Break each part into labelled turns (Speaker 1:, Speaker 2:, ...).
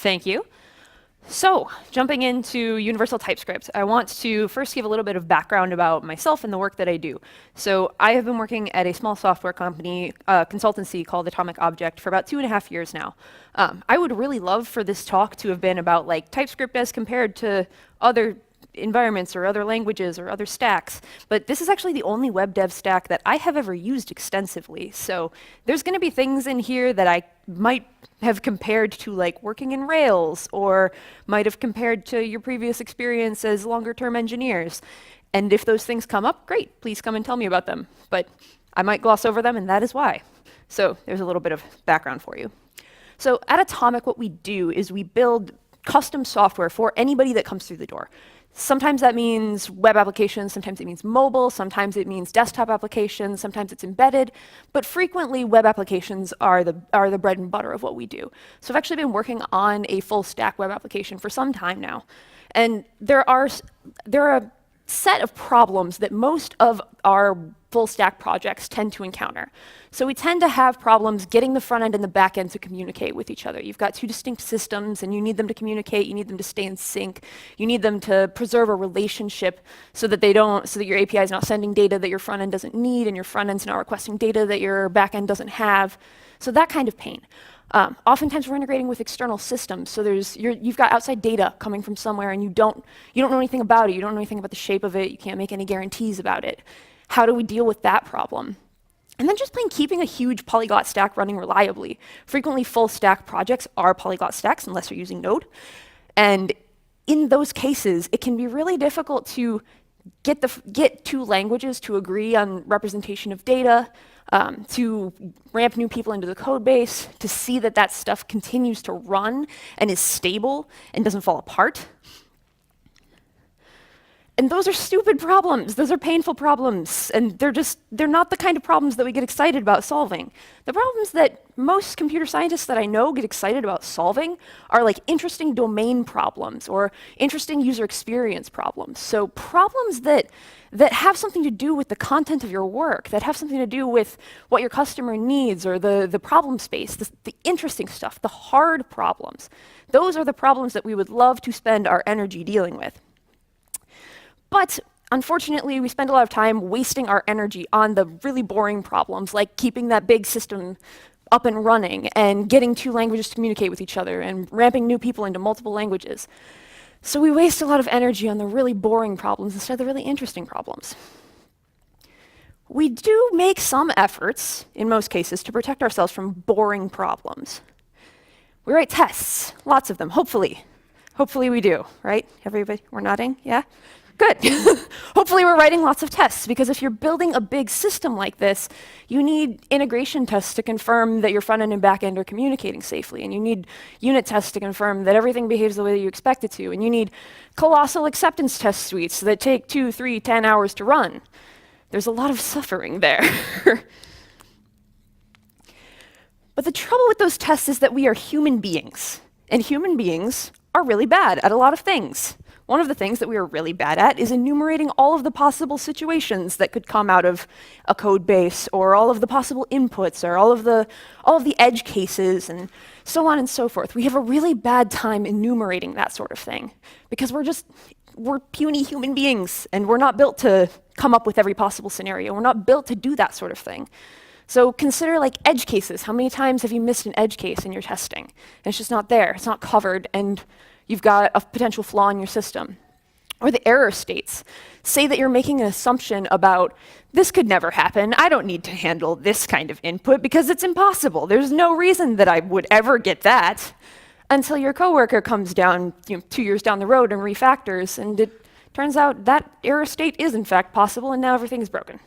Speaker 1: Thank you. So, jumping into universal TypeScript, I want to first give a little bit of background about myself and the work that I do. So, I have been working at a small software company, consultancy called Atomic Object for about 2.5 years now. I would really love for this talk to have been about like TypeScript as compared to other environments or other languages or other stacks, but this is actually the only web dev stack that I have ever used extensively. So there's going to be things in here that I might have compared to like working in Rails, or might have compared to your previous experience as longer term engineers. And if those things come up, great, please come and tell me about them. But I might gloss over them, and that is why. So there's a little bit of background for you. So at Atomic, what we do is we build custom software for anybody that comes through the door. Sometimes that means web applications, sometimes it means mobile, sometimes it means desktop applications, sometimes it's embedded, but frequently web applications are the bread and butter of what we do. So I've actually been working on a full stack web application for some time now. And there are a set of problems that most of our full stack projects tend to encounter. So we tend to have problems getting the front end and the back end to communicate with each other. You've got two distinct systems and you need them to communicate, you need them to stay in sync, you need them to preserve a relationship so that your API is not sending data that your front end doesn't need and your front end's not requesting data that your back end doesn't have. So that kind of pain. Oftentimes we're integrating with external systems, so you've got outside data coming from somewhere and you don't know anything about it, you don't know anything about the shape of it, you can't make any guarantees about it. How do we deal with that problem? And then just plain keeping a huge polyglot stack running reliably. Frequently full stack projects are polyglot stacks unless you're using Node. And in those cases, it can be really difficult to get two languages to agree on representation of data, to ramp new people into the code base, to see that that stuff continues to run and is stable and doesn't fall apart. And those are stupid problems. Those are painful problems. And they're not the kind of problems that we get excited about solving. The problems that most computer scientists that I know get excited about solving are like interesting domain problems or interesting user experience problems. So problems that have something to do with the content of your work, that have something to do with what your customer needs or the problem space, the interesting stuff, the hard problems. Those are the problems that we would love to spend our energy dealing with. But unfortunately, we spend a lot of time wasting our energy on the really boring problems, like keeping that big system up and running and getting two languages to communicate with each other and ramping new people into multiple languages. So we waste a lot of energy on the really boring problems instead of the really interesting problems. We do make some efforts, in most cases, to protect ourselves from boring problems. We write tests, lots of them, hopefully. Hopefully we do, right? Everybody, we're nodding, yeah? Good. Hopefully we're writing lots of tests, because if you're building a big system like this, you need integration tests to confirm that your front end and back end are communicating safely, and you need unit tests to confirm that everything behaves the way that you expect it to, and you need colossal acceptance test suites that take 2, 3, 10 hours to run. There's a lot of suffering there. But the trouble with those tests is that we are human beings, and human beings are really bad at a lot of things. One of the things that we are really bad at is enumerating all of the possible situations that could come out of a code base, or all of the possible inputs, or all of the edge cases, and so on and so forth. We have a really bad time enumerating that sort of thing, because we're puny human beings, and we're not built to come up with every possible scenario. We're not built to do that sort of thing. So consider like edge cases. How many times have you missed an edge case in your testing? And it's just not there, it's not covered, and you've got a potential flaw in your system. Or the error states. Say that you're making an assumption about, this could never happen, I don't need to handle this kind of input because it's impossible. There's no reason that I would ever get that, until your coworker comes down 2 years down the road and refactors, and it turns out that error state is in fact possible, and now everything's broken.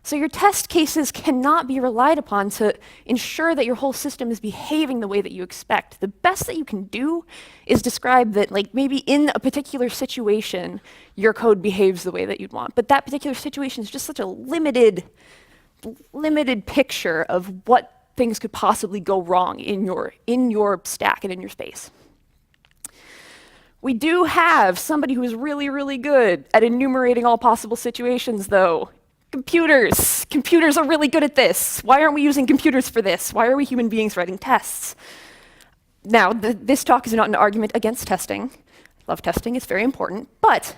Speaker 1: So your test cases cannot be relied upon to ensure that your whole system is behaving the way that you expect. The best that you can do is describe that, like, maybe in a particular situation, your code behaves the way that you'd want. But that particular situation is just such a limited picture of what things could possibly go wrong in your stack and in your space. We do have somebody who is really, really good at enumerating all possible situations, though. Computers. Computers are really good at this. Why aren't we using computers for this? Why are we human beings writing tests? Now, this talk is not an argument against testing. I love testing, it's very important, but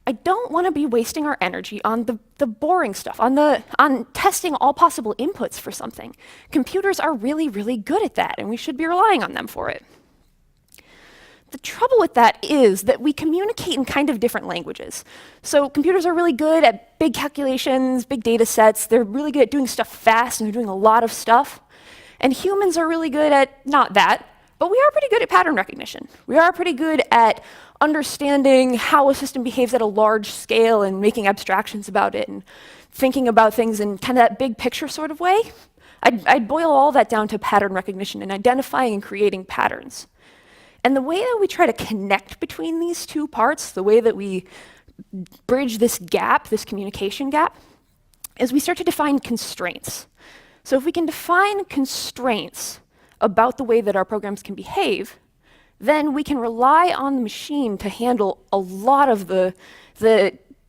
Speaker 1: I don't want to be wasting our energy on the boring stuff, on testing all possible inputs for something. Computers are really, really good at that, and we should be relying on them for it. The trouble with that is that we communicate in kind of different languages. So computers are really good at big calculations, big data sets. They're really good at doing stuff fast, and they're doing a lot of stuff. And humans are really good at not that, but we are pretty good at pattern recognition. We are pretty good at understanding how a system behaves at a large scale and making abstractions about it and thinking about things in kind of that big picture sort of way. I'd boil all that down to pattern recognition and identifying and creating patterns. And the way that we try to connect between these two parts, the way that we bridge this gap, this communication gap, is we start to define constraints. So if we can define constraints about the way that our programs can behave, then we can rely on the machine to handle a lot of the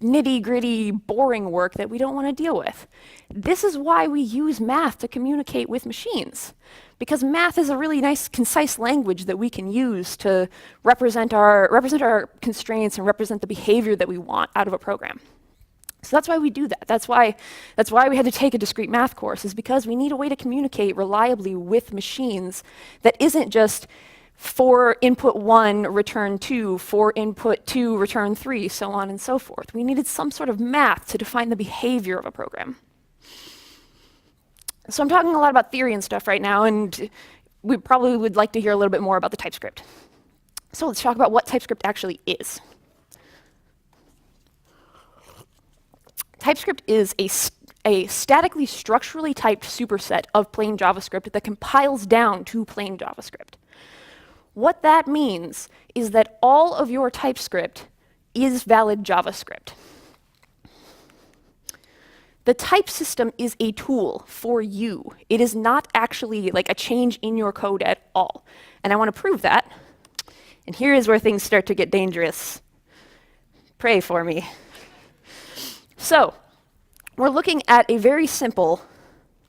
Speaker 1: nitty-gritty, boring work that we don't want to deal with. This is why we use math to communicate with machines, because math is a really nice, concise language that we can use to represent our constraints and represent the behavior that we want out of a program. So that's why we do that. That's why we had to take a discrete math course, is because we need a way to communicate reliably with machines that isn't just for input 1, return 2, for input 2, return 3, so on and so forth. We needed some sort of math to define the behavior of a program. So I'm talking a lot about theory and stuff right now, and we probably would like to hear a little bit more about the TypeScript. So let's talk about what TypeScript actually is. TypeScript is a statically structurally typed superset of plain JavaScript that compiles down to plain JavaScript. What that means is that all of your TypeScript is valid JavaScript. The type system is a tool for you. It is not actually like a change in your code at all. And I want to prove that. And here is where things start to get dangerous. Pray for me. So we're looking at a very simple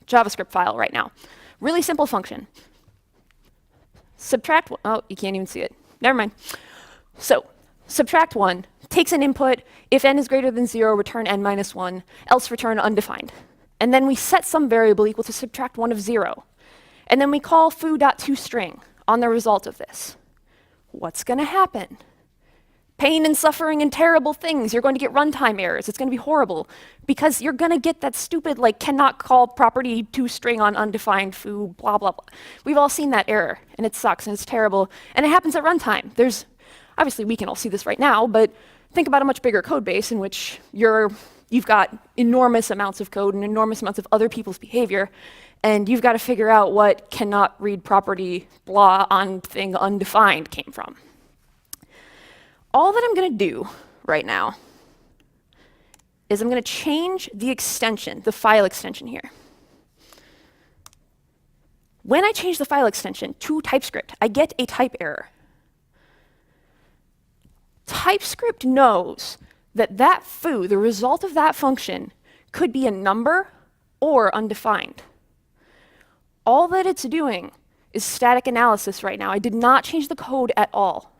Speaker 1: JavaScript file right now. Really simple function. Subtract, oh, you can't even see it. Never mind. So subtract 1, takes an input. If n is greater than 0, return n minus 1, else return undefined. And then we set some variable equal to subtract 1 of 0. And then we call foo.toString on the result of this. What's going to happen? Pain and suffering and terrible things. You're going to get runtime errors. It's going to be horrible because you're going to get that stupid, like, cannot call property toString on undefined foo, blah, blah, blah. We've all seen that error, and it sucks, and it's terrible. And it happens at runtime. Obviously, we can all see this right now, but think about a much bigger code base in which you've got enormous amounts of code and enormous amounts of other people's behavior, and you've got to figure out what cannot read property, blah, on thing undefined came from. All that I'm going to do right now is I'm going to change the extension, the file extension here. When I change the file extension to TypeScript, I get a type error. TypeScript knows that that foo, the result of that function, could be a number or undefined. All that it's doing is static analysis right now. I did not change the code at all.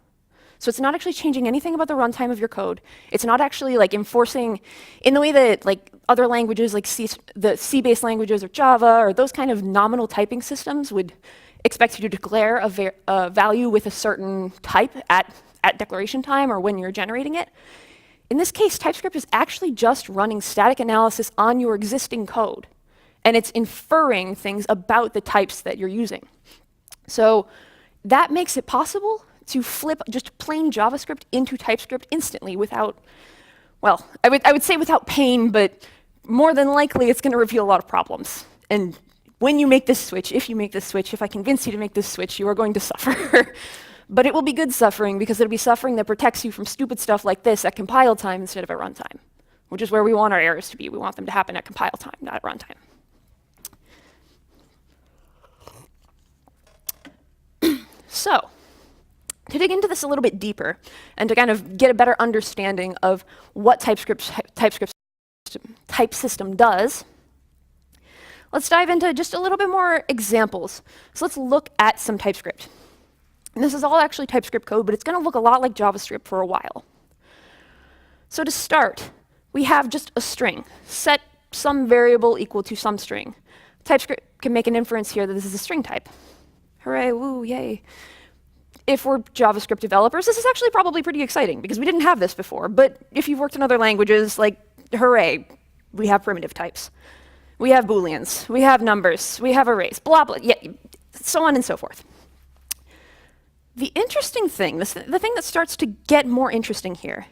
Speaker 1: So it's not actually changing anything about the runtime of your code. It's not actually like enforcing in the way that like other languages like the C-based languages or Java or those kind of nominal typing systems would expect you to declare a value with a certain type at declaration time or when you're generating it. In this case, TypeScript is actually just running static analysis on your existing code. And it's inferring things about the types that you're using. So that makes it possible to flip just plain JavaScript into TypeScript instantly without, well, I would say without pain, but more than likely it's going to reveal a lot of problems. And when you make this switch, if I convince you to make this switch, you are going to suffer. But it will be good suffering because it'll be suffering that protects you from stupid stuff like this at compile time instead of at runtime, which is where we want our errors to be. We want them to happen at compile time, not at runtime. So, to dig into this a little bit deeper and to kind of get a better understanding of what TypeScript type system does, let's dive into just a little bit more examples. So let's look at some TypeScript. And this is all actually TypeScript code, but it's going to look a lot like JavaScript for a while. So to start, we have just a string. Set some variable equal to some string. TypeScript can make an inference here that this is a string type. Hooray, woo, yay. If we're JavaScript developers, this is actually probably pretty exciting because we didn't have this before. But if you've worked in other languages, like, hooray, we have primitive types. We have Booleans, we have numbers, we have arrays, blah, blah, yeah, so on and so forth. The interesting thing, the thing that starts to get more interesting here,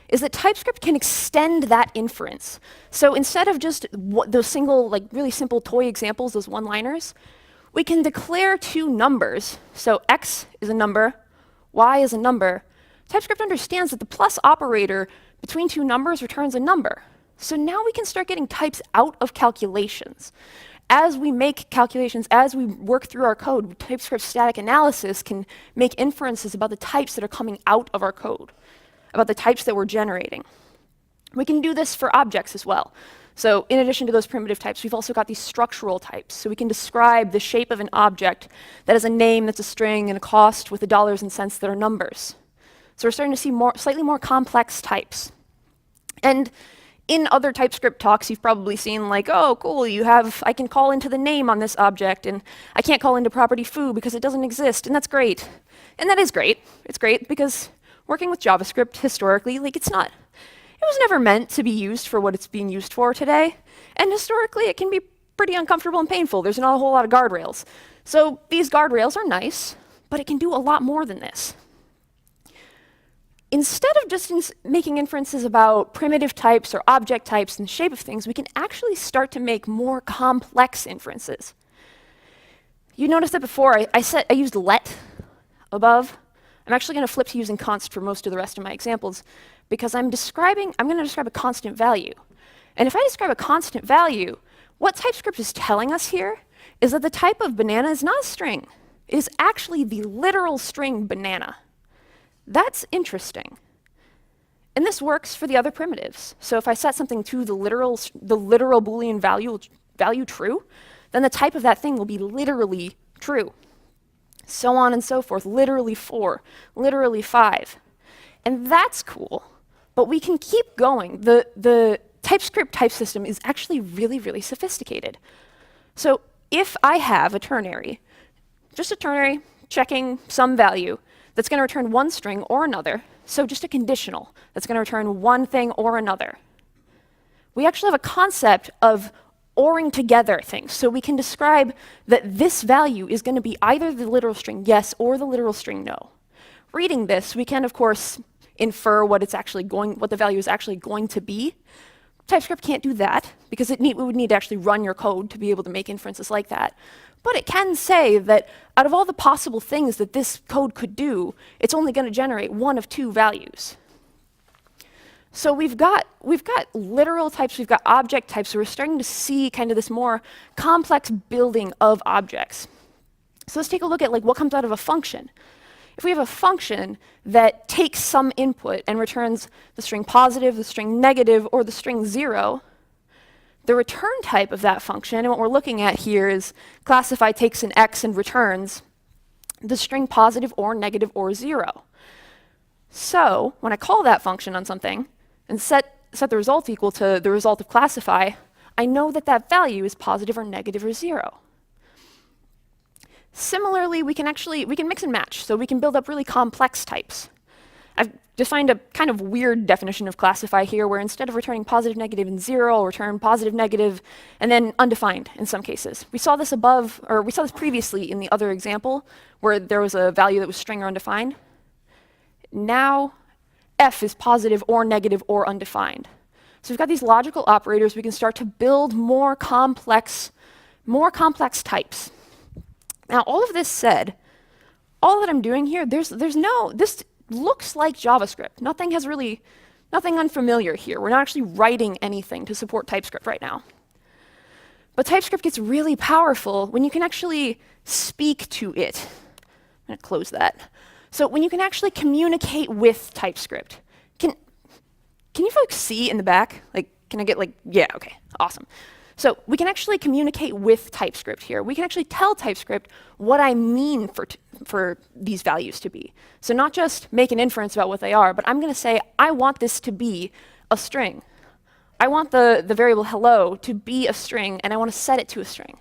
Speaker 1: is that TypeScript can extend that inference. So instead of just those single, like really simple toy examples, those one-liners, we can declare two numbers. So x is a number, y is a number. TypeScript understands that the plus operator between two numbers returns a number. So now we can start getting types out of calculations. As we make calculations, as we work through our code, TypeScript static analysis can make inferences about the types that are coming out of our code, about the types that we're generating. We can do this for objects as well. So in addition to those primitive types, we've also got these structural types. So we can describe the shape of an object that has a name that's a string and a cost with the dollars and cents that are numbers. So we're starting to see slightly more complex types. And in other TypeScript talks, you've probably seen like, oh, cool, I can call into the name on this object, and I can't call into property foo because it doesn't exist, and that's great. And that is great. It's great because working with JavaScript historically, like it was never meant to be used for what it's being used for today. And historically, it can be pretty uncomfortable and painful. There's not a whole lot of guardrails. So these guardrails are nice, but it can do a lot more than this. Instead of just making inferences about primitive types or object types and the shape of things, we can actually start to make more complex inferences. You noticed that before I used let above. I'm actually going to flip to using const for most of the rest of my examples because I'm going to describe a constant value. And if I describe a constant value, what TypeScript is telling us here is that the type of banana is not a string. It is actually the literal string banana. That's interesting. And this works for the other primitives. So if I set something to the literal Boolean value true, then the type of that thing will be literally true. So on and so forth, literally 4, literally 5. And that's cool, but we can keep going. The TypeScript type system is actually really, really sophisticated. So if I have a ternary, just a ternary checking some value, that's going to return one string or another, so just a conditional that's going to return one thing or another. We actually have a concept of oring together things, so we can describe that this value is going to be either the literal string yes or the literal string no. Reading this, we can of course infer what the value is actually going to be. TypeScript can't do that because we would need to actually run your code to be able to make inferences like that. But it can say that out of all the possible things that this code could do, it's only going to generate one of two values. So we've got literal types, we've got object types, so we're starting to see kind of this more complex building of objects. So let's take a look at like what comes out of a function. If we have a function that takes some input and returns the string positive, the string negative, or the string 0, the return type of that function, and what we're looking at here is classify takes an x and returns the string positive or negative or 0. So when I call that function on something and set the result equal to the result of classify, I know that that value is positive or negative or 0. Similarly, we can mix and match, so we can build up really complex types. I've defined a kind of weird definition of classify here, where instead of returning positive, negative, and 0, I'll return positive, negative, and then undefined in some cases. We saw this previously in the other example, where there was a value that was string or undefined. Now, f is positive or negative or undefined. So we've got these logical operators. We can start to build more complex types. Now, all of this said, all that I'm doing here, this looks like JavaScript. Nothing unfamiliar here. We're not actually writing anything to support TypeScript right now. But TypeScript gets really powerful when you can actually speak to it. I'm going to close that. So when you can actually communicate with TypeScript. Can you folks see in the back? Like, can I get like, yeah, okay, awesome. So we can actually communicate with TypeScript here. We can actually tell TypeScript what I mean for these values to be. So not just make an inference about what they are, but I'm going to say, I want this to be a string. I want the variable hello to be a string, and I want to set it to a string.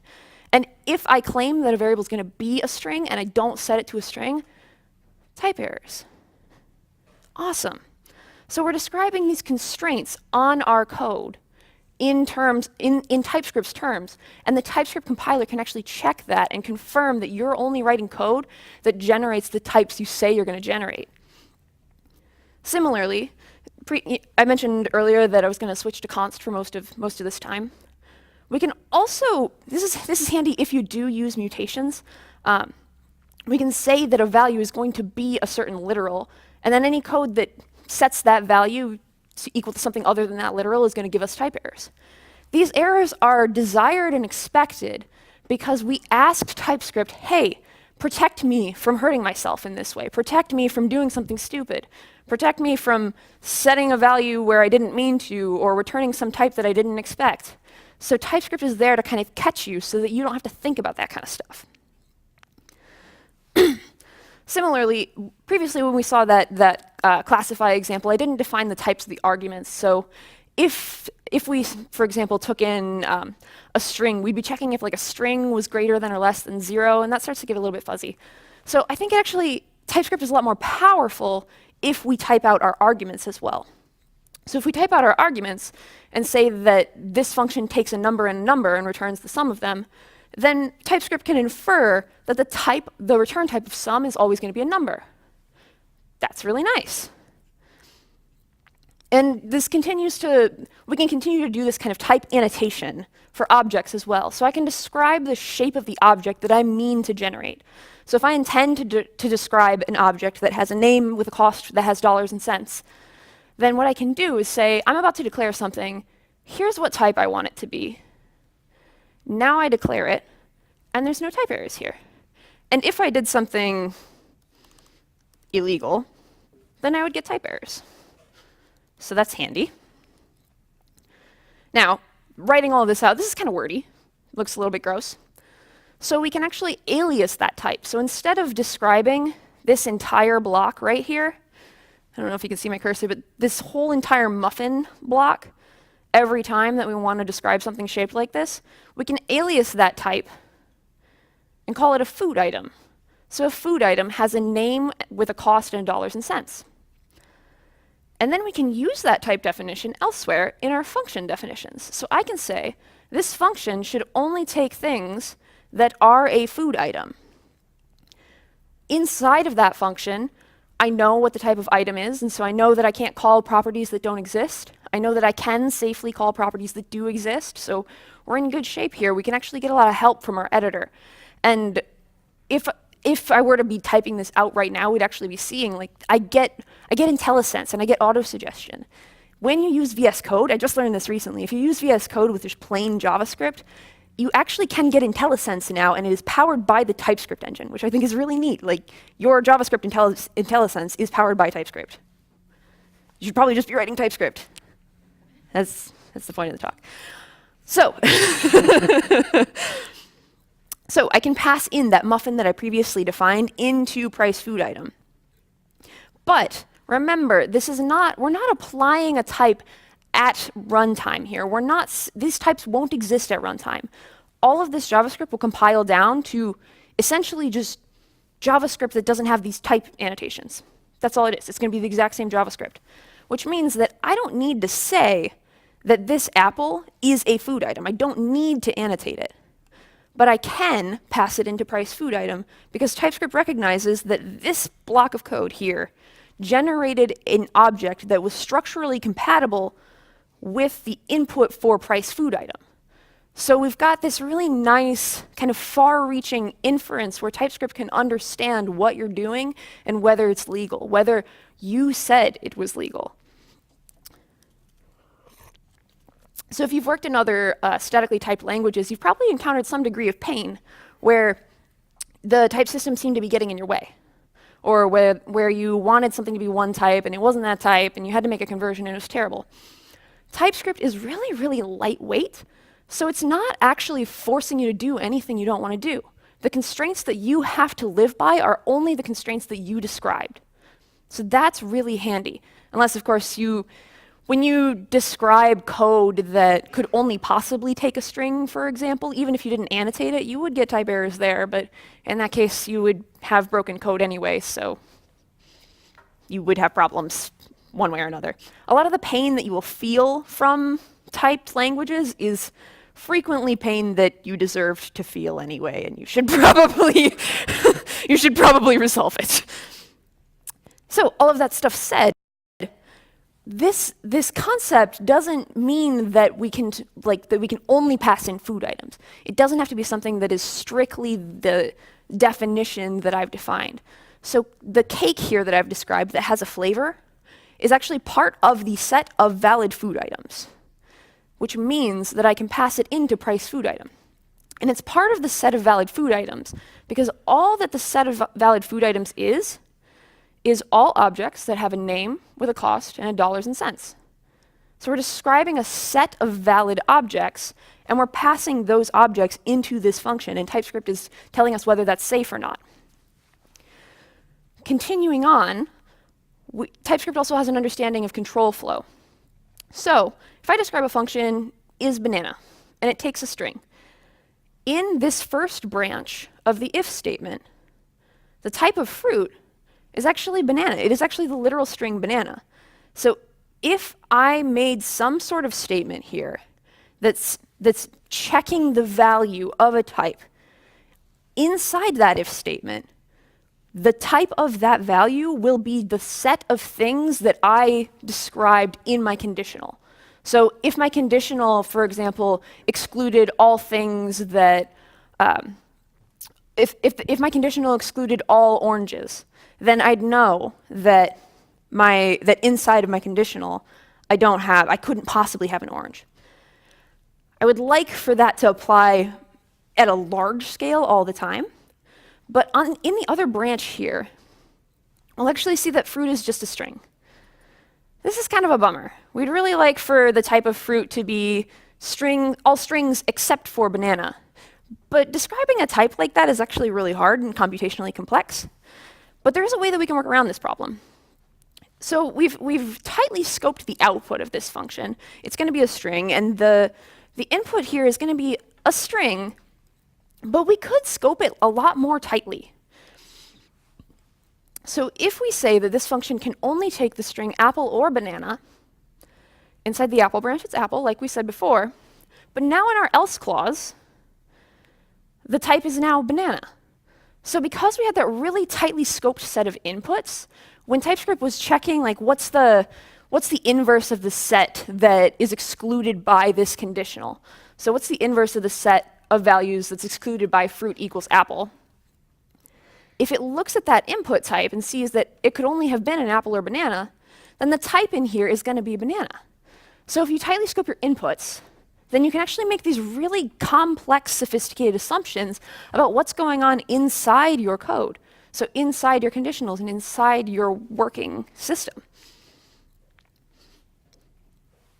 Speaker 1: And if I claim that a variable is going to be a string and I don't set it to a string, type errors. Awesome. So we're describing these constraints on our code in TypeScript's terms, and the TypeScript compiler can actually check that and confirm that you're only writing code that generates the types you say you're going to generate. Similarly, I mentioned earlier that I was going to switch to const for most of this time. We can also, this is handy if you do use mutations. We can say that a value is going to be a certain literal, and then any code that sets that value to equal to something other than that literal is going to give us type errors. These errors are desired and expected because we asked TypeScript, hey, protect me from hurting myself in this way. Protect me from doing something stupid. Protect me from setting a value where I didn't mean to, or returning some type that I didn't expect. So TypeScript is there to kind of catch you so that you don't have to think about that kind of stuff. Similarly, previously when we saw that classify example, I didn't define the types of the arguments. So if we, for example, took in a string, we'd be checking if like a string was greater than or less than 0, and that starts to get a little bit fuzzy. So I think actually TypeScript is a lot more powerful if we type out our arguments as well. So if we type out our arguments and say that this function takes a number and a number and returns the sum of them, then TypeScript can infer that the return type of sum is always going to be a number. That's really nice. And we can continue to do this kind of type annotation for objects as well. So I can describe the shape of the object that I mean to generate. So if I intend to describe an object that has a name with a cost that has dollars and cents, then what I can do is say, I'm about to declare something. Here's what type I want it to be. Now I declare it, and there's no type errors here. And if I did something illegal, then I would get type errors. So that's handy. Now, writing all this out, this is kind of wordy. Looks a little bit gross. So we can actually alias that type. So instead of describing this entire block right here, I don't know if you can see my cursor, but this whole entire muffin block, every time that we want to describe something shaped like this, we can alias that type and call it a food item. So a food item has a name with a cost in dollars and cents. And then we can use that type definition elsewhere in our function definitions. So I can say, this function should only take things that are a food item. Inside of that function, I know what the type of item is, and so I know that I can't call properties that don't exist. I know that I can safely call properties that do exist, so we're in good shape here. We can actually get a lot of help from our editor. And if I were to be typing this out right now, we'd actually be seeing, like, I get IntelliSense and I get auto-suggestion. When you use VS Code, I just learned this recently, if you use VS Code with just plain JavaScript, you actually can get IntelliSense now, and it is powered by the TypeScript engine, which I think is really neat. Like, your JavaScript IntelliSense is powered by TypeScript. You should probably just be writing TypeScript. That's the point of the talk. So, so I can pass in that muffin that I previously defined into price food item. But remember, we're not applying a type at runtime here. These types won't exist at runtime. All of this JavaScript will compile down to essentially just JavaScript that doesn't have these type annotations. That's all it is. It's going to be the exact same JavaScript, which means that I don't need to say that this apple is a food item. I don't need to annotate it. But I can pass it into price food item because TypeScript recognizes that this block of code here generated an object that was structurally compatible with the input for price food item. So we've got this really nice kind of far-reaching inference where TypeScript can understand what you're doing and whether it's legal, whether you said it was legal. So if you've worked in other statically typed languages, you've probably encountered some degree of pain where the type system seemed to be getting in your way, or where you wanted something to be one type and it wasn't that type and you had to make a conversion and it was terrible. TypeScript is really, really lightweight, So it's not actually forcing you to do anything you don't want to do. The constraints that you have to live by are only the constraints that you described. So that's really handy. Unless, of course, when you describe code that could only possibly take a string, for example, even if you didn't annotate it, you would get type errors there, but in that case, you would have broken code anyway, so you would have problems one way or another. A lot of the pain that you will feel from typed languages is frequently pain that you deserve to feel anyway, and you should probably you should probably resolve it. So all of that stuff said, this concept doesn't mean that we can only pass in food items. It doesn't have to be something that is strictly the definition that I've defined. So the cake here that I've described that has a flavor is actually part of the set of valid food items, which means that I can pass it into price food item. And it's part of the set of valid food items because all that the set of valid food items is all objects that have a name with a cost and a dollars and cents. So we're describing a set of valid objects, and we're passing those objects into this function, and TypeScript is telling us whether that's safe or not. Continuing on, TypeScript also has an understanding of control flow. So if I describe a function is banana, and it takes a string, in this first branch of the if statement, the type of fruit is actually banana. It is actually the literal string banana. So if I made some sort of statement here that's checking the value of a type, inside that if statement, the type of that value will be the set of things that I described in my conditional. So if my conditional, for example, excluded all things that, if my conditional excluded all oranges, then I'd know that inside of my conditional, I couldn't possibly have an orange. I would like for that to apply at a large scale all the time, but in the other branch here, I'll actually see that fruit is just a string. This is kind of a bummer. We'd really like for the type of fruit to be all strings except for banana. But describing a type like that is actually really hard and computationally complex. But there is a way that we can work around this problem. So we've tightly scoped the output of this function. It's going to be a string, and the input here is going to be a string, but we could scope it a lot more tightly. So if we say that this function can only take the string apple or banana, inside the apple branch it's apple, like we said before, but now in our else clause, the type is now banana. So because we had that really tightly scoped set of inputs, when TypeScript was checking like what's the inverse of the set that is excluded by this conditional? So what's the inverse of the set of values that's excluded by fruit equals apple? If it looks at that input type and sees that it could only have been an apple or banana, then the type in here is going to be banana. So if you tightly scope your inputs, then you can actually make these really complex, sophisticated assumptions about what's going on inside your code. So inside your conditionals and inside your working system.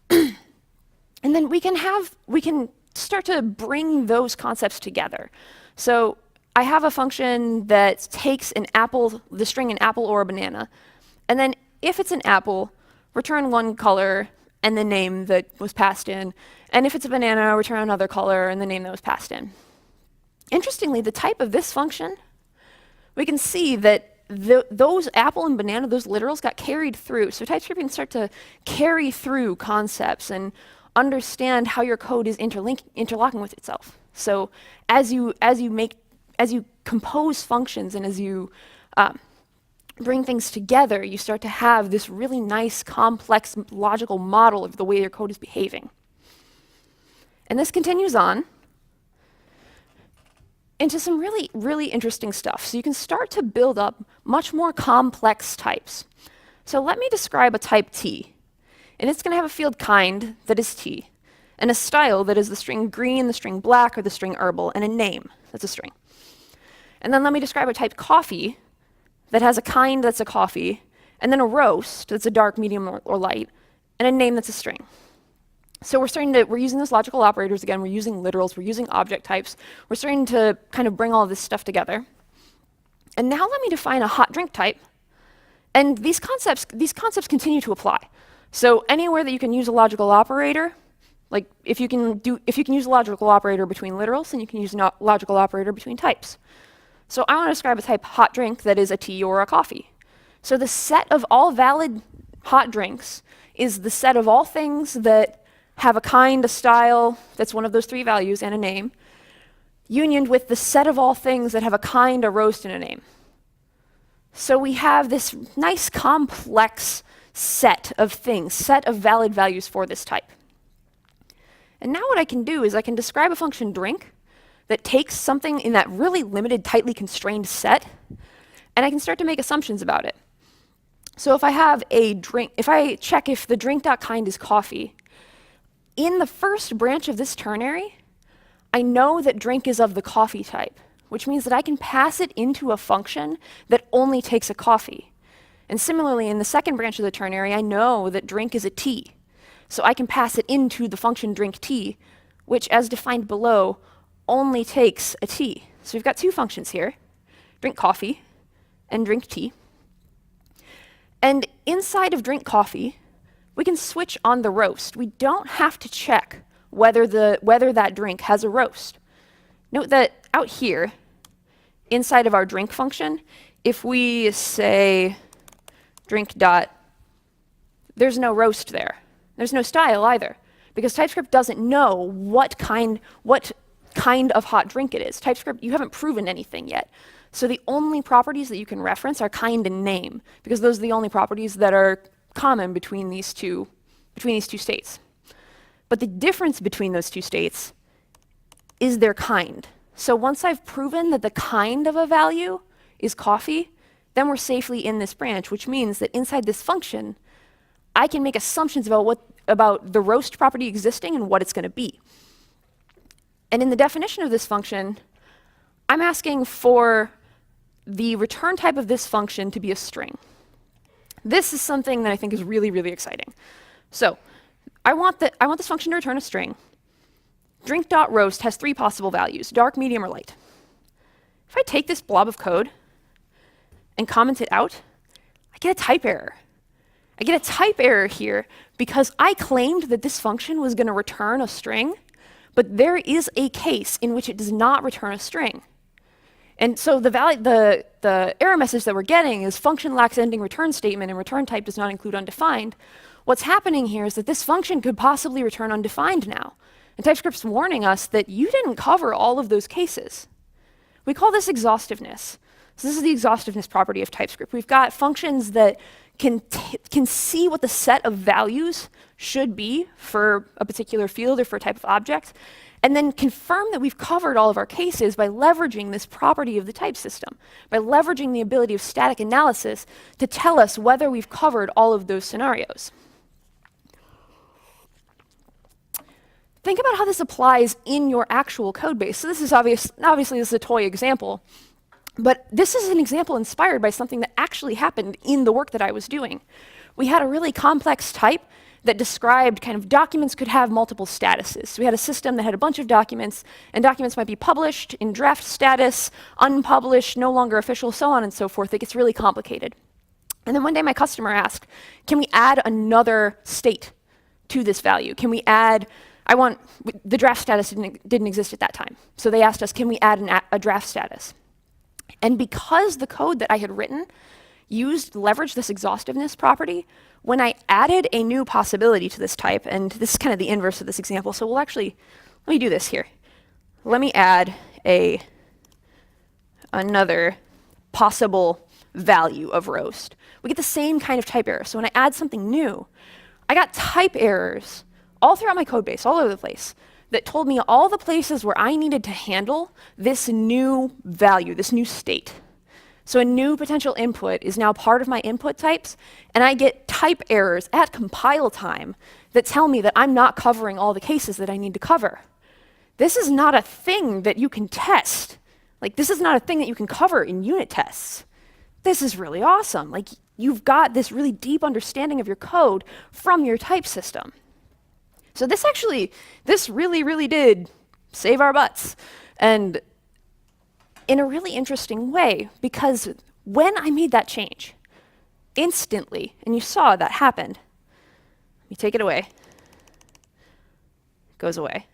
Speaker 1: And then we can start to bring those concepts together. So I have a function that takes the string an apple or a banana, and then if it's an apple, return one color and the name that was passed in, and if it's a banana, return another color and the name that was passed in. Interestingly, the type of this function, we can see that those apple and banana, those literals got carried through. So TypeScript can start to carry through concepts and understand how your code is interlocking with itself. So as you compose functions and as you bring things together, you start to have this really nice, complex, logical model of the way your code is behaving. And this continues on into some really, really interesting stuff. So you can start to build up much more complex types. So let me describe a type T. And it's going to have a field kind that is T, and a style that is the string green, the string black, or the string herbal, and a name that's a string. And then let me describe a type coffee that has a kind that's a coffee, and then a roast that's a dark, medium, or light, and a name that's a string. So we're using those logical operators again, we're using literals, we're using object types, we're starting to kind of bring all this stuff together. And now let me define a hot drink type. And these concepts continue to apply. So anywhere that you can use a logical operator, like if you can use a logical operator between literals, then you can use a logical operator between types. So I want to describe a type hot drink that is a tea or a coffee. So the set of all valid hot drinks is the set of all things that have a kind, a style, that's one of those three values, and a name, unioned with the set of all things that have a kind, a roast, and a name. So we have this nice complex set of things, set of valid values for this type. And now what I can do is I can describe a function drink that takes something in that really limited, tightly constrained set, and I can start to make assumptions about it. So if I have a drink, if I check if the drink.kind is coffee, in the first branch of this ternary, I know that drink is of the coffee type, which means that I can pass it into a function that only takes a coffee. And similarly, in the second branch of the ternary, I know that drink is a tea. So I can pass it into the function drink tea, which, as defined below, only takes a tea. So we've got two functions here, drink coffee and drink tea. And inside of drink coffee, we can switch on the roast. We don't have to check whether that drink has a roast. Note that out here, inside of our drink function, if we say drink dot, there's no roast there. There's no style either, because TypeScript doesn't know what kind of hot drink it is. TypeScript, you haven't proven anything yet. So the only properties that you can reference are kind and name, because those are the only properties that are common between these two states. But the difference between those two states is their kind. So once I've proven that the kind of a value is coffee, then we're safely in this branch, which means that inside this function, I can make assumptions about the roast property existing and what it's going to be. And in the definition of this function, I'm asking for the return type of this function to be a string. This is something that I think is really, really exciting. So I want this function to return a string. Drink.roast has three possible values, dark, medium, or light. If I take this blob of code and comment it out, I get a type error. I get a type error here because I claimed that this function was going to return a string, but there is a case in which it does not return a string. And so the error message that we're getting is function lacks ending return statement and return type does not include undefined. What's happening here is that this function could possibly return undefined now. And TypeScript's warning us that you didn't cover all of those cases. We call this exhaustiveness. So this is the exhaustiveness property of TypeScript. We've got functions that can see what the set of values should be for a particular field or for a type of object, and then confirm that we've covered all of our cases by leveraging this property of the type system, by leveraging the ability of static analysis to tell us whether we've covered all of those scenarios. Think about how this applies in your actual code base. So this is obviously this is a toy example, but this is an example inspired by something that actually happened in the work that I was doing. We had a really complex type that described kind of documents could have multiple statuses. So we had a system that had a bunch of documents, and documents might be published, in draft status, unpublished, no longer official, so on and so forth. It gets really complicated. And then one day my customer asked, can we add another state to this value? Can we add, the draft status didn't exist at that time. So they asked us, can we add a draft status? And because the code that I had written leveraged this exhaustiveness property, when I added a new possibility to this type, and this is kind of the inverse of this example, so let me do this here. Let me add another possible value of roast. We get the same kind of type error. So when I add something new, I got type errors all throughout my code base, all over the place, that told me all the places where I needed to handle this new value, this new state. So a new potential input is now part of my input types, and I get type errors at compile time that tell me that I'm not covering all the cases that I need to cover. This is not a thing that you can test. Like, this is not a thing that you can cover in unit tests. This is really awesome. Like, you've got this really deep understanding of your code from your type system. So this really did save our butts. And in a really interesting way, because when I made that change, instantly, and you saw that happened, you take it away, it goes away.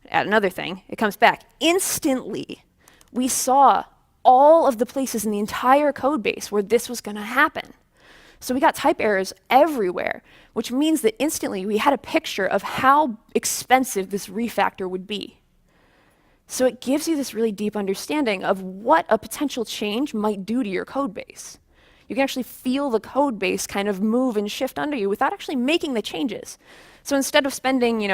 Speaker 1: Add another thing, it comes back. Instantly, we saw all of the places in the entire code base where this was going to happen. So we got type errors everywhere, which means that instantly we had a picture of how expensive this refactor would be. So it gives you this really deep understanding of what a potential change might do to your code base. You can actually feel the code base kind of move and shift under you without actually making the changes. So instead of spending,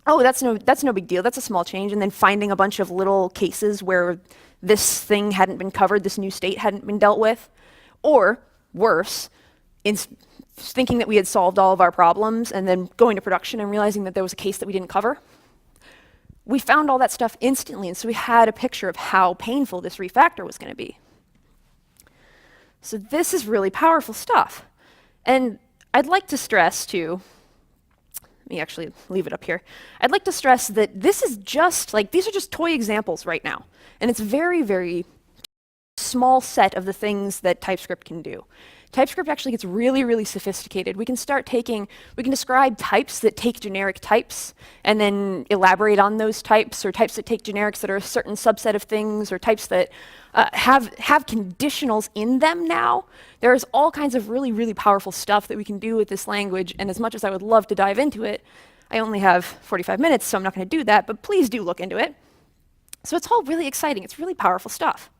Speaker 1: oh, that's no big deal, that's a small change, and then finding a bunch of little cases where this thing hadn't been covered, this new state hadn't been dealt with, or worse, thinking that we had solved all of our problems and then going to production and realizing that there was a case that we didn't cover. We found all that stuff instantly, and so we had a picture of how painful this refactor was going to be. So this is really powerful stuff. And I'd like to stress too, let me actually leave it up here. I'd like to stress that this is just, these are just toy examples right now. And it's very small set of the things that TypeScript can do. TypeScript actually gets really sophisticated. We can describe types that take generic types and then elaborate on those types, or types that take generics that are a certain subset of things, or types that have conditionals in them now. There's all kinds of really powerful stuff that we can do with this language, and as much as I would love to dive into it, I only have 45 minutes, so I'm not going to do that, but please do look into it. So it's all really exciting. It's really powerful stuff.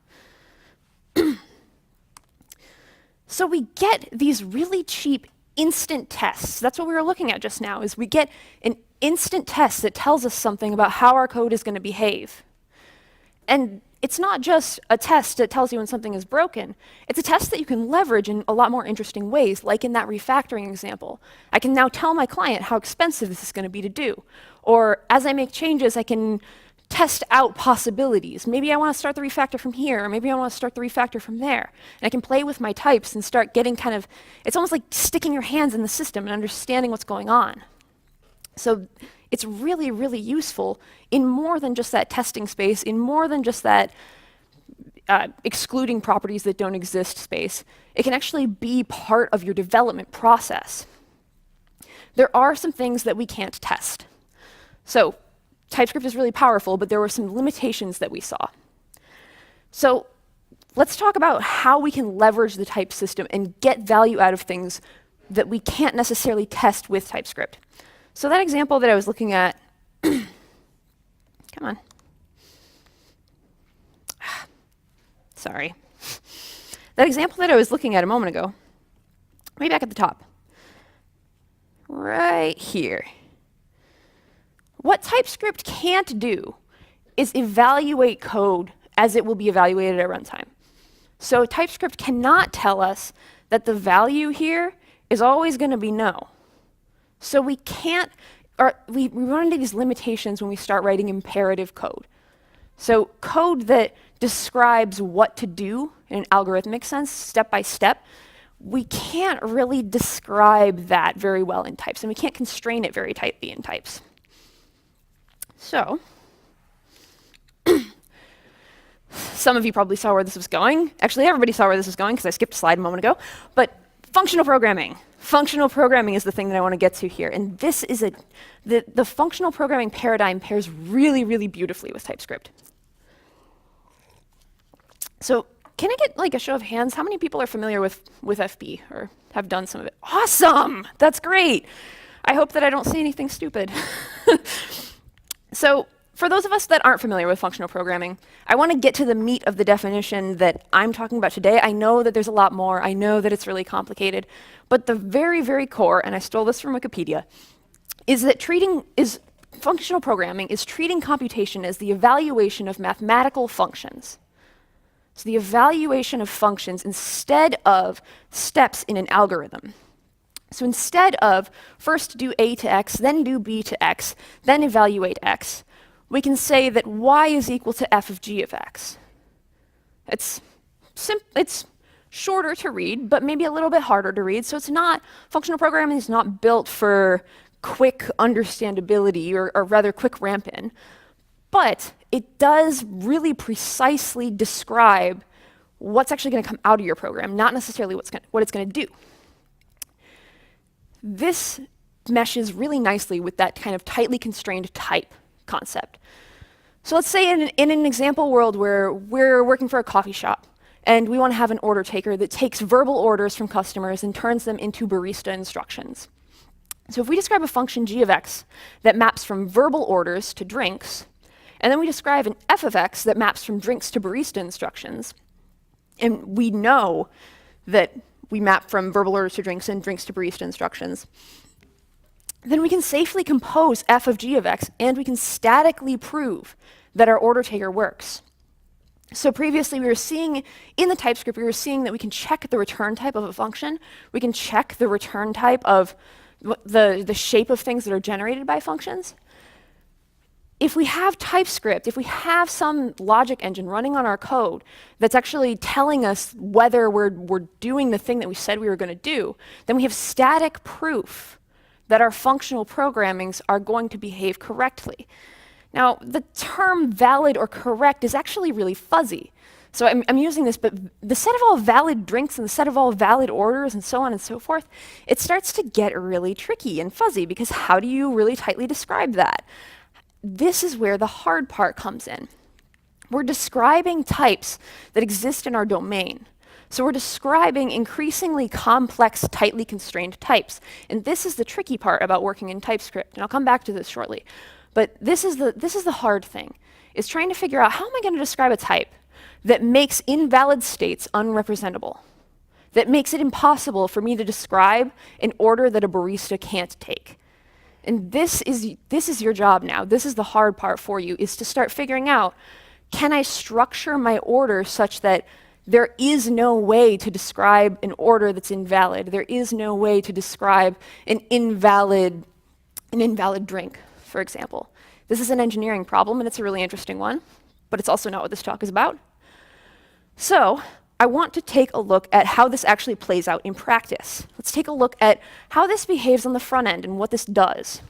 Speaker 1: So we get these really cheap instant tests. That's what we were looking at just now, is we get an instant test that tells us something about how our code is going to behave. And it's not just a test that tells you when something is broken. It's a test that you can leverage in a lot more interesting ways, like in that refactoring example. I can now tell my client how expensive this is going to be to do. Or as I make changes, I can test out possibilities. Maybe I want to start the refactor from here, or maybe I want to start the refactor from there. And I can play with my types and start getting it's almost like sticking your hands in the system and understanding what's going on. So it's really useful in more than just that testing space, in more than just that excluding properties that don't exist space. It can actually be part of your development process. There are some things that we can't test. So TypeScript is really powerful, but there were some limitations that we saw. So let's talk about how we can leverage the type system and get value out of things that we can't necessarily test with TypeScript. So that example that I was looking at, come on. Sorry. That example that I was looking at a moment ago, way back at the top, right here. What TypeScript can't do is evaluate code as it will be evaluated at runtime. So TypeScript cannot tell us that the value here is always going to be no. So we can't, or we run into these limitations when we start writing imperative code. So code that describes what to do in an algorithmic sense, step by step, we can't really describe that very well in types, and we can't constrain it very tightly in types. So, some of you probably saw where this was going. Actually, everybody saw where this was going because I skipped a slide a moment ago. But functional programming. Functional programming is the thing that I want to get to here. And this is the functional programming paradigm pairs really beautifully with TypeScript. So can I get a show of hands? How many people are familiar with FB or have done some of it? Awesome! That's great. I hope that I don't say anything stupid. So for those of us that aren't familiar with functional programming, I want to get to the meat of the definition that I'm talking about today. I know that there's a lot more. I know that it's really complicated. But the very core, and I stole this from Wikipedia, is that functional programming is treating computation as the evaluation of mathematical functions. So the evaluation of functions instead of steps in an algorithm. So instead of first do A to X, then do B to X, then evaluate X, we can say that Y is equal to f of g of X. It's shorter to read, but maybe a little bit harder to read. So functional programming is not built for quick understandability or rather quick ramp in, but it does really precisely describe what's actually going to come out of your program, not necessarily what it's going to do. This meshes really nicely with that kind of tightly constrained type concept. So let's say in an example world where we're working for a coffee shop and we want to have an order taker that takes verbal orders from customers and turns them into barista instructions. So if we describe a function g of x that maps from verbal orders to drinks, and then we describe an f of x that maps from drinks to barista instructions, and we know that we map from verbal orders to drinks and drinks to barista instructions, then we can safely compose f of g of x, and we can statically prove that our order taker works. So previously, we were seeing, in the TypeScript, we were seeing that we can check the return type of a function. We can check the return type of the shape of things that are generated by functions. If we have TypeScript, if we have some logic engine running on our code that's actually telling us whether we're doing the thing that we said we were going to do, then we have static proof that our functional programmings are going to behave correctly. Now, the term valid or correct is actually really fuzzy. So I'm using this, but the set of all valid drinks and the set of all valid orders and so on and so forth, it starts to get really tricky and fuzzy, because how do you really tightly describe that? This is where the hard part comes in. We're describing types that exist in our domain. So we're describing increasingly complex, tightly constrained types. And this is the tricky part about working in TypeScript. And I'll come back to this shortly. But this is the hard thing, is trying to figure out, how am I going to describe a type that makes invalid states unrepresentable, that makes it impossible for me to describe an order that a barista can't take. And this is your job now. This is the hard part for you, is to start figuring out, can I structure my order such that there is no way to describe an order that's invalid? There is no way to describe an invalid drink, for example. This is an engineering problem, and it's a really interesting one, but it's also not what this talk is about. So I want to take a look at how this actually plays out in practice. Let's take a look at how this behaves on the front end and what this does.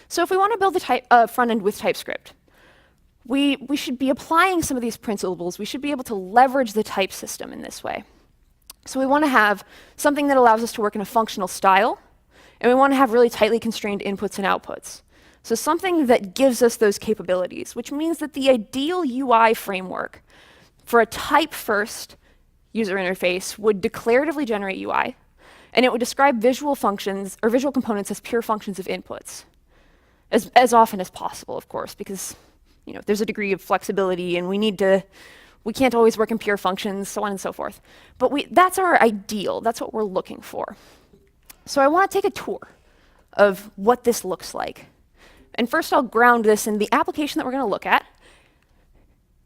Speaker 1: So if we want to build the front end with TypeScript, we should be applying some of these principles. We should be able to leverage the type system in this way. So we want to have something that allows us to work in a functional style, and we want to have really tightly constrained inputs and outputs. So something that gives us those capabilities, which means that the ideal UI framework for a type-first user interface would declaratively generate UI, and it would describe visual functions or visual components as pure functions of inputs, as often as possible, of course, because there's a degree of flexibility, and we can't always work in pure functions, so on and so forth. But that's our ideal. That's what we're looking for. So I want to take a tour of what this looks like. And first, I'll ground this in the application that we're going to look at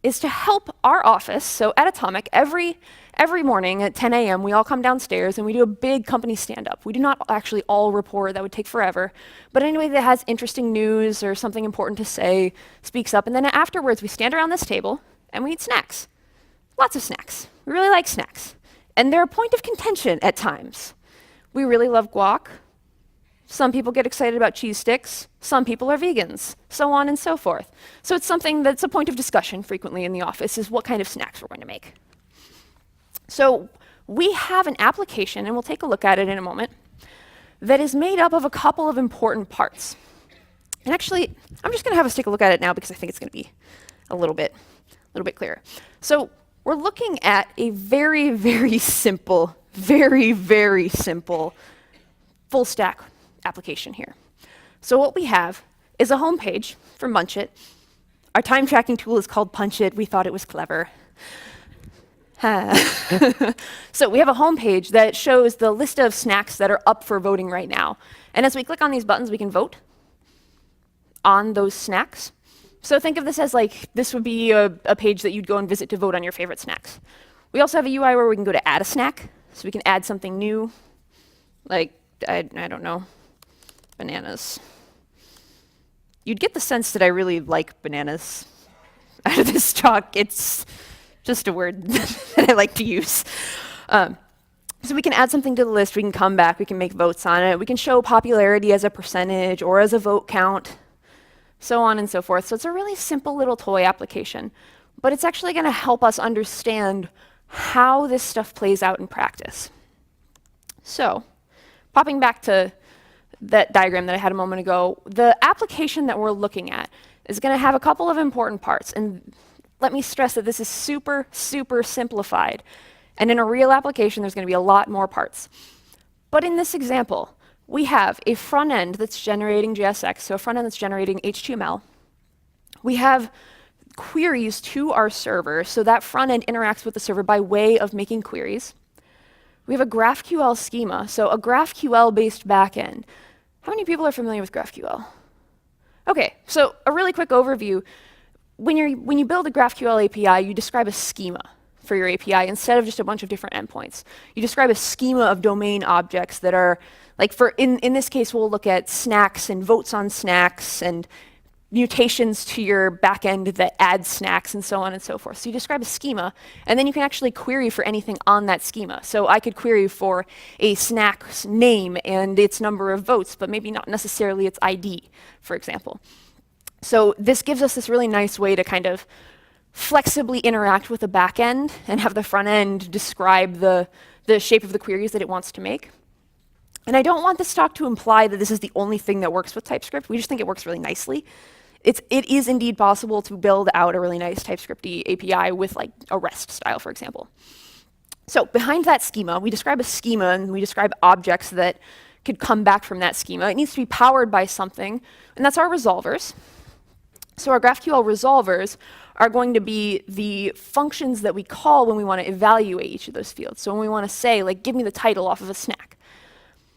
Speaker 1: is to help our office. So at Atomic, every morning at 10 a.m., we all come downstairs and we do a big company stand-up. We do not actually all report. That would take forever. But anybody that has interesting news or something important to say speaks up. And then afterwards, we stand around this table and we eat snacks. Lots of snacks. We really like snacks. And they're a point of contention at times. We really love guac. Some people get excited about cheese sticks. Some people are vegans, so on and so forth. So it's something that's a point of discussion frequently in the office, is what kind of snacks we're going to make. So we have an application, and we'll take a look at it in a moment, that is made up of a couple of important parts. And actually, I'm just going to have us take a look at it now because I think it's going to be a little bit clearer. So we're looking at a very, very simple full stack application here. So what we have is a home page for Munch It. Our time tracking tool is called Punch It. We thought it was clever. So we have a home page that shows the list of snacks that are up for voting right now. And as we click on these buttons, we can vote on those snacks. So think of this as this would be a page that you'd go and visit to vote on your favorite snacks. We also have a UI where we can go to add a snack. So we can add something new, I don't know, bananas. You'd get the sense that I really like bananas out of this talk. It's just a word that I like to use. So we can add something to the list, we can come back, we can make votes on it, we can show popularity as a percentage or as a vote count, so on and so forth. So it's a really simple little toy application, but it's actually going to help us understand how this stuff plays out in practice. So popping back to that diagram that I had a moment ago, the application that we're looking at is going to have a couple of important parts. And let me stress that this is super, super simplified. And in a real application, there's going to be a lot more parts. But in this example, we have a front end that's generating JSX, so a front end that's generating HTML. We have queries to our server, so that front end interacts with the server by way of making queries. We have a GraphQL schema, so a GraphQL-based backend. How many people are familiar with GraphQL? Okay, so a really quick overview. When you build a GraphQL API, you describe a schema for your API instead of just a bunch of different endpoints. You describe a schema of domain objects that are, like in this case, we'll look at snacks and votes on snacks and mutations to your backend that add snacks and so on and so forth. So you describe a schema, and then you can actually query for anything on that schema. So I could query for a snack's name and its number of votes, but maybe not necessarily its ID, for example. So this gives us this really nice way to kind of flexibly interact with the backend and have the front end describe the shape of the queries that it wants to make. And I don't want this talk to imply that this is the only thing that works with TypeScript. We just think it works really nicely. It is indeed possible to build out a really nice TypeScript-y API with like a REST style, for example. So behind that schema, we describe a schema and we describe objects that could come back from that schema. It needs to be powered by something, and that's our resolvers. So our GraphQL resolvers are going to be the functions that we call when we want to evaluate each of those fields. So when we want to say, like, give me the title off of a snack.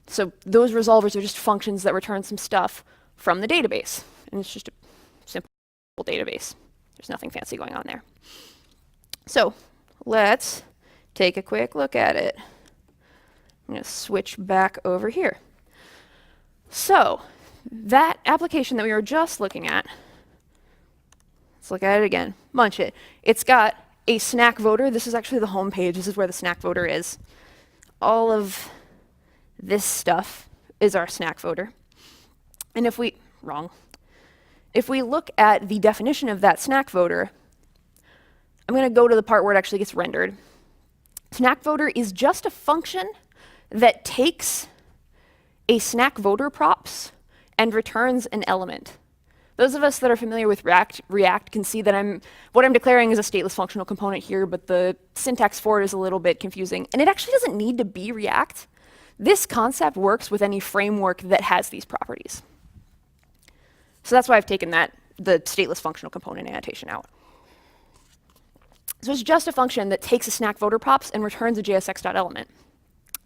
Speaker 1: So those resolvers are just functions that return some stuff from the database. And it's just a simple database. There's nothing fancy going on there. So let's take a quick look at it. I'm going to switch back over here. So that application that we were just looking at, let's look at it again. Munch it. It's got a snack voter. This is actually the home page. This is where the snack voter is. All of this stuff is our snack voter. And if we look at the definition of that snack voter, I'm going to go to the part where it actually gets rendered. Snack voter is just a function that takes a snack voter props and returns an element. Those of us that are familiar with React can see that what I'm declaring is a stateless functional component here, but the syntax for it is a little bit confusing. And it actually doesn't need to be React. This concept works with any framework that has these properties. So that's why I've taken the stateless functional component annotation out. So it's just a function that takes a snack voter props and returns a JSX.element.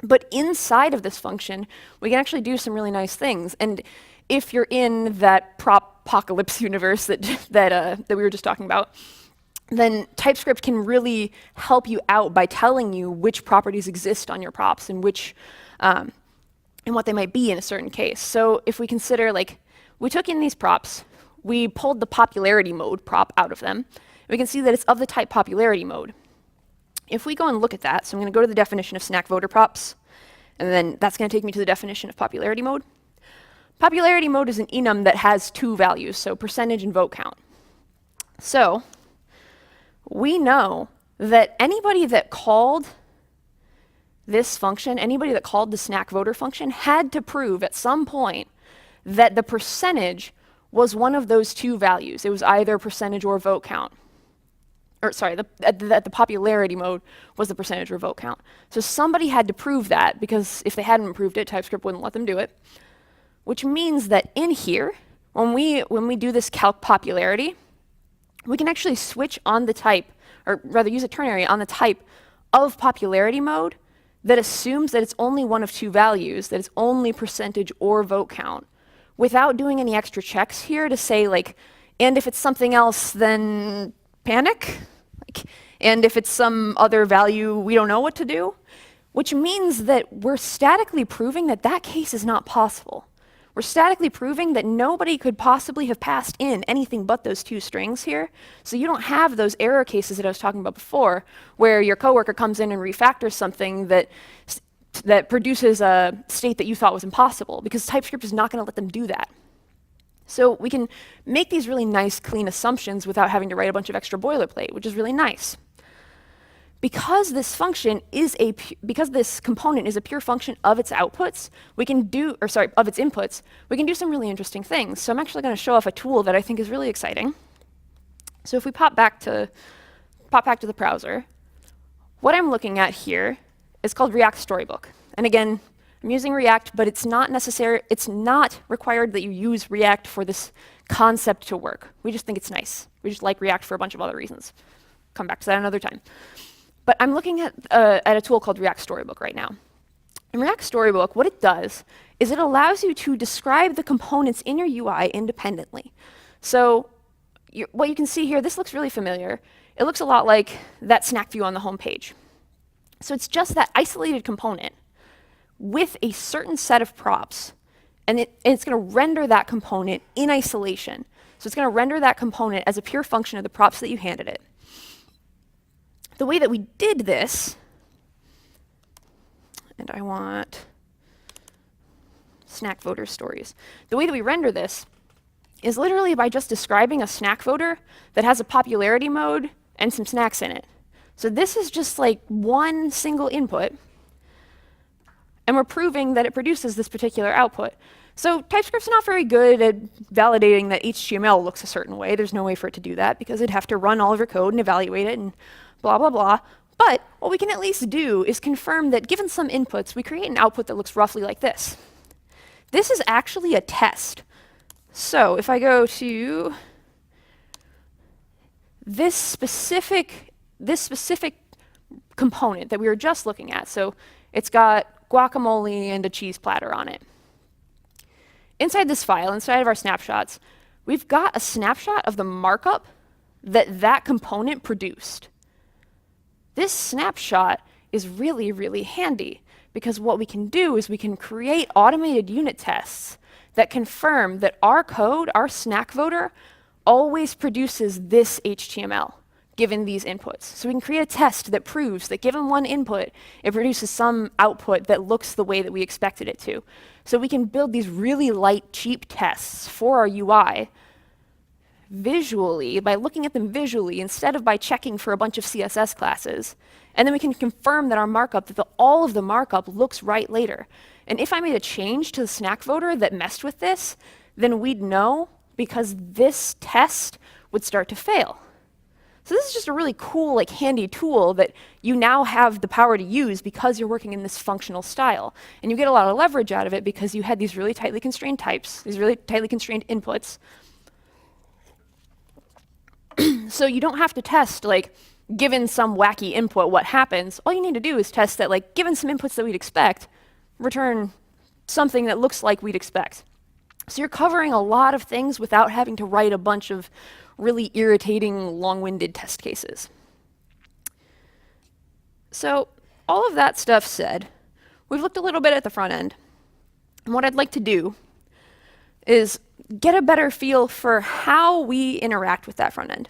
Speaker 1: But inside of this function, we can actually do some really nice things. And if you're in that prop-apocalypse universe that we were just talking about, then TypeScript can really help you out by telling you which properties exist on your props and and what they might be in a certain case. So if we consider, like, we took in these props, we pulled the popularity mode prop out of them, we can see that it's of the type popularity mode. If we go and look at that, so I'm going to go to the definition of snack voter props, and then that's going to take me to the definition of popularity mode. Popularity mode is an enum that has two values, so percentage and vote count. So we know that anybody that called this function, anybody that called the snack voter function, had to prove at some point that the percentage was one of those two values. It was either percentage or vote count. Or sorry, the popularity mode was the percentage or vote count. So somebody had to prove that, because if they hadn't proved it, TypeScript wouldn't let them do it. Which means that in here, when we do this calc popularity, we can actually switch on the type, or rather use a ternary on the type of popularity mode that assumes that it's only one of two values, that it's only percentage or vote count, without doing any extra checks here to say, like, and if it's something else, then panic. And if it's some other value, we don't know what to do. Which means that we're statically proving that that case is not possible. We're statically proving that nobody could possibly have passed in anything but those two strings here. So you don't have those error cases that I was talking about before, where your coworker comes in and refactors something that that produces a state that you thought was impossible, because TypeScript is not going to let them do that. So we can make these really nice, clean assumptions without having to write a bunch of extra boilerplate, which is really nice. Because this function is because this component is a pure function of its outputs, we can do, or sorry, of its inputs, we can do some really interesting things. So I'm actually going to show off a tool that I think is really exciting. So if we pop back to the browser, what I'm looking at here is called React Storybook. And again, I'm using React, but it's not required that you use React for this concept to work. We just think it's nice. We just like React for a bunch of other reasons. Come back to that another time. But I'm looking at a tool called React Storybook right now. In React Storybook, what it does is it allows you to describe the components in your UI independently. So what you can see here, this looks really familiar. It looks a lot like that snack view on the home page. So it's just that isolated component with a certain set of props, and it's going to render that component in isolation. So it's going to render that component as a pure function of the props that you handed it. The way that we did this, and I want snack voter stories. The way that we render this is literally by just describing a snack voter that has a popularity mode and some snacks in it. So this is just like one single input, and we're proving that it produces this particular output. So TypeScript's not very good at validating that HTML looks a certain way. There's no way for it to do that, because it'd have to run all of your code and evaluate it and blah, blah, blah. But what we can at least do is confirm that given some inputs, we create an output that looks roughly like this. This is actually a test. So if I go to this specific component that we were just looking at, so it's got guacamole and a cheese platter on it. Inside this file, inside of our snapshots, we've got a snapshot of the markup that component produced. This snapshot is really, really handy, because what we can do is we can create automated unit tests that confirm that our code, our snack voter, always produces this HTML given these inputs. So we can create a test that proves that given one input, it produces some output that looks the way that we expected it to. So we can build these really light, cheap tests for our UI visually, by looking at them visually instead of by checking for a bunch of CSS classes. And then we can confirm that our markup, that all of the markup looks right later. And if I made a change to the snack voter that messed with this, then we'd know, because this test would start to fail. So this is just a really cool, like, handy tool that you now have the power to use because you're working in this functional style. And you get a lot of leverage out of it because you had these really tightly constrained types, these really tightly constrained inputs. So you don't have to test, like, given some wacky input, what happens. All you need to do is test that, like, given some inputs that we'd expect, return something that looks like we'd expect. So you're covering a lot of things without having to write a bunch of really irritating, long-winded test cases. So all of that stuff said, we've looked a little bit at the front end. And what I'd like to do is get a better feel for how we interact with that front end.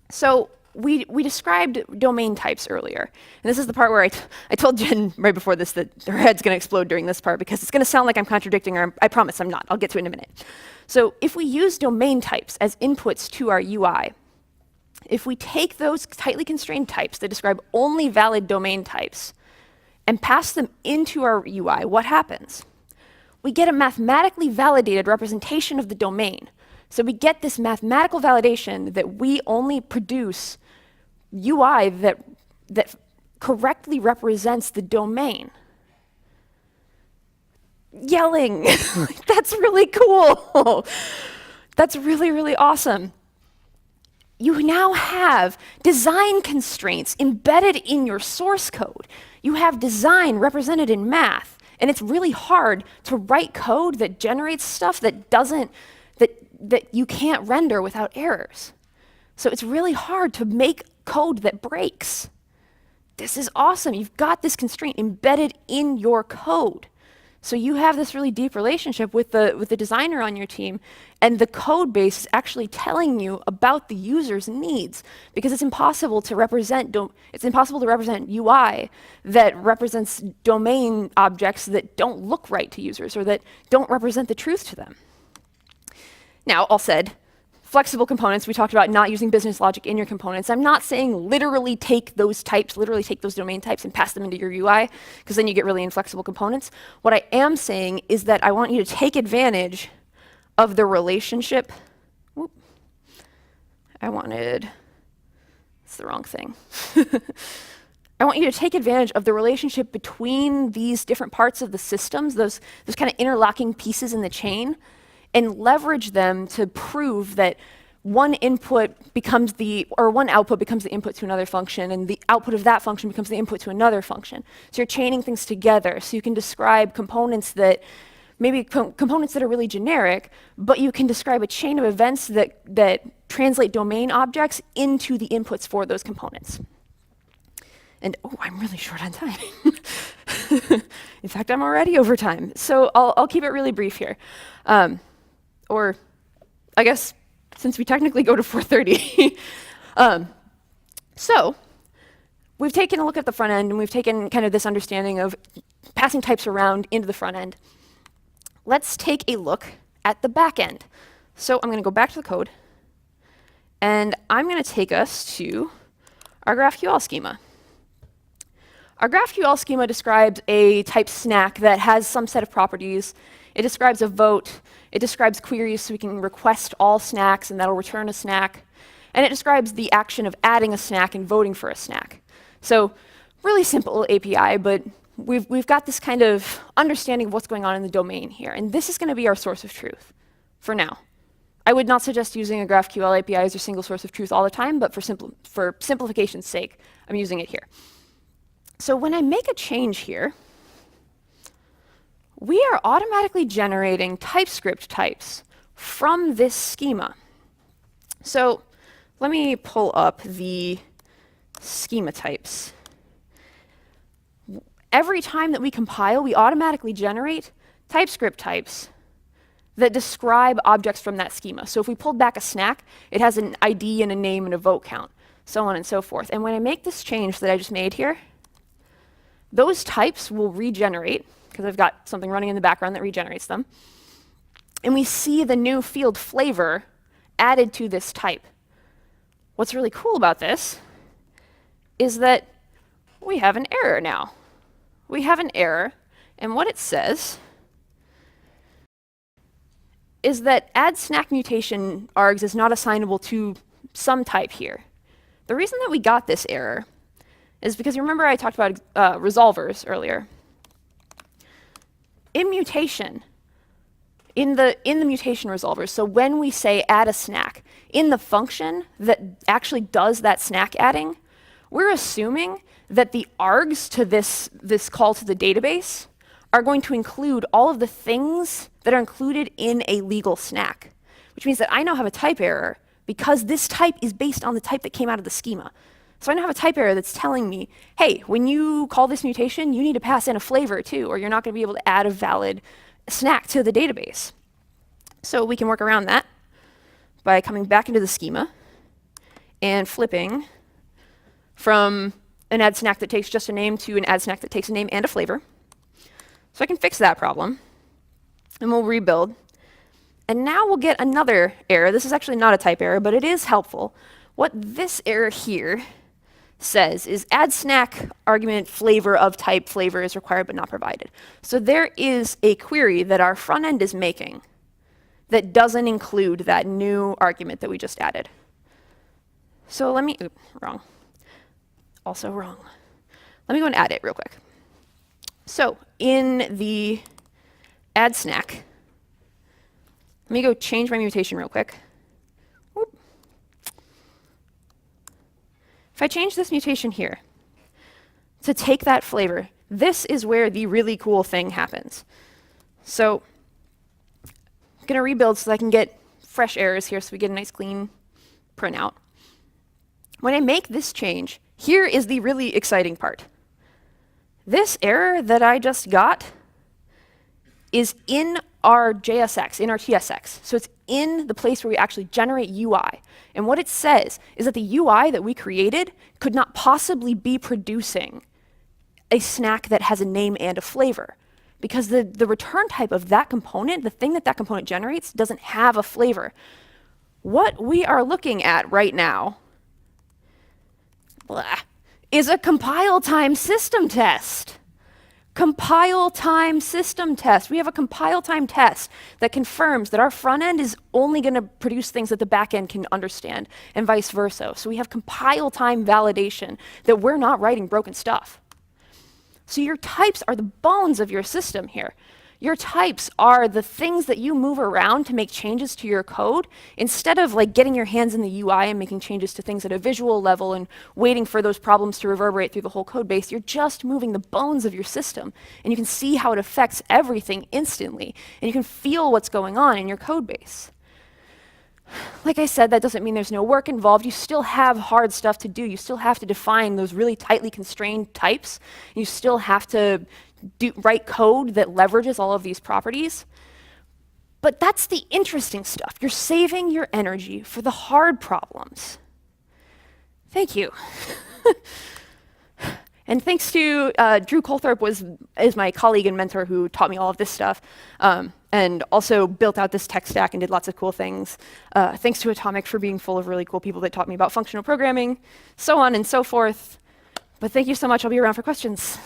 Speaker 1: So we described domain types earlier. And this is the part where I told Jen right before this that her head's going to explode during this part, because it's going to sound like I'm contradicting her. I promise I'm not. I'll get to it in a minute. So if we use domain types as inputs to our UI, if we take those tightly constrained types that describe only valid domain types and pass them into our UI, what happens? We get a mathematically validated representation of the domain. So we get this mathematical validation that we only produce UI that correctly represents the domain. Yelling. That's really cool. That's really, really awesome. You now have design constraints embedded in your source code. You have design represented in math, and it's really hard to write code that generates stuff that you can't render without errors. So it's really hard to make code that breaks. This is awesome. You've got this constraint embedded in your code. So you have this really deep relationship with the designer on your team, and the code base is actually telling you about the user's needs, because it's impossible to represent UI that represents domain objects that don't look right to users or that don't represent the truth to them. Now, all said, flexible components, we talked about not using business logic in your components. I'm not saying literally take those types, literally take those domain types and pass them into your UI, because then you get really inflexible components. What I am saying is that I want you to take advantage of the relationship. Whoop. It's the wrong thing. I want you to take advantage of the relationship between these different parts of the systems, those kind of interlocking pieces in the chain, and leverage them to prove that one output becomes the input to another function, and the output of that function becomes the input to another function. So you're chaining things together, so you can describe components that components that are really generic, but you can describe a chain of events that translate domain objects into the inputs for those components. And I'm really short on time. In fact, I'm already over time. So I'll keep it really brief here. Or I guess since we technically go to 4:30. So we've taken a look at the front end, and we've taken kind of this understanding of passing types around into the front end. Let's take a look at the back end. So I'm going to go back to the code, and I'm going to take us to our GraphQL schema. Our GraphQL schema describes a type snack that has some set of properties. It describes a vote. It describes queries, so we can request all snacks, and that'll return a snack. And it describes the action of adding a snack and voting for a snack. So really simple API, but we've got this kind of understanding of what's going on in the domain here. And this is going to be our source of truth for now. I would not suggest using a GraphQL API as your single source of truth all the time, but for simplification's sake, I'm using it here. So when I make a change here, we are automatically generating TypeScript types from this schema. So let me pull up the schema types. Every time that we compile, we automatically generate TypeScript types that describe objects from that schema. So if we pulled back a snack, it has an ID and a name and a vote count, so on and so forth. And when I make this change that I just made here, those types will regenerate, because I've got something running in the background that regenerates them. And we see the new field flavor added to this type. What's really cool about this is that we have an error now. We have an error, and what it says is that add snack mutation args is not assignable to some type here. The reason that we got this error is because, you remember I talked about resolvers earlier. In mutation, in the mutation resolvers, so when we say add a snack, in the function that actually does that snack adding, we're assuming that the args to this call to the database are going to include all of the things that are included in a legal snack, which means that I now have a type error because this type is based on the type that came out of the schema. So I now have a type error that's telling me, hey, when you call this mutation, you need to pass in a flavor too, or you're not going to be able to add a valid snack to the database. So we can work around that by coming back into the schema and flipping from an add snack that takes just a name to an add snack that takes a name and a flavor. So I can fix that problem, and we'll rebuild. And now we'll get another error. This is actually not a type error, but it is helpful. What this error here says is add snack argument flavor of type flavor is required but not provided. So there is a query that our front end is making that doesn't include that new argument that we just added. So let me, wrong. Also wrong. Let me go and add it real quick. So in the add snack, let me go change my mutation real quick. Whoop. If I change this mutation here to take that flavor, this is where the really cool thing happens. So I'm going to rebuild so that I can get fresh errors here so we get a nice clean printout. When I make this change, here is the really exciting part. This error that I just got is in our JSX, in our TSX. So it's in the place where we actually generate UI. And what it says is that the UI that we created could not possibly be producing a snack that has a name and a flavor, because the return type of that component, the thing that that component generates, doesn't have a flavor. What we are looking at right now is a compile time system test. Compile time system test. We have a compile time test that confirms that our front end is only going to produce things that the back end can understand, and vice versa. So we have compile time validation that we're not writing broken stuff. So your types are the bones of your system here. Your types are the things that you move around to make changes to your code, instead of like getting your hands in the UI and making changes to things at a visual level and waiting for those problems to reverberate through the whole code base. You're just moving the bones of your system, and you can see how it affects everything instantly, and you can feel what's going on in your code base. Like I said, that doesn't mean there's no work involved. You still have hard stuff to do. You still have to define those really tightly constrained types. You still have to write code that leverages all of these properties. But that's the interesting stuff. You're saving your energy for the hard problems. Thank you. And thanks to Drew Colthorpe is my colleague and mentor who taught me all of this stuff, and also built out this tech stack and did lots of cool things. Thanks to Atomic for being full of really cool people that taught me about functional programming, so on and so forth. But thank you so much. I'll be around for questions.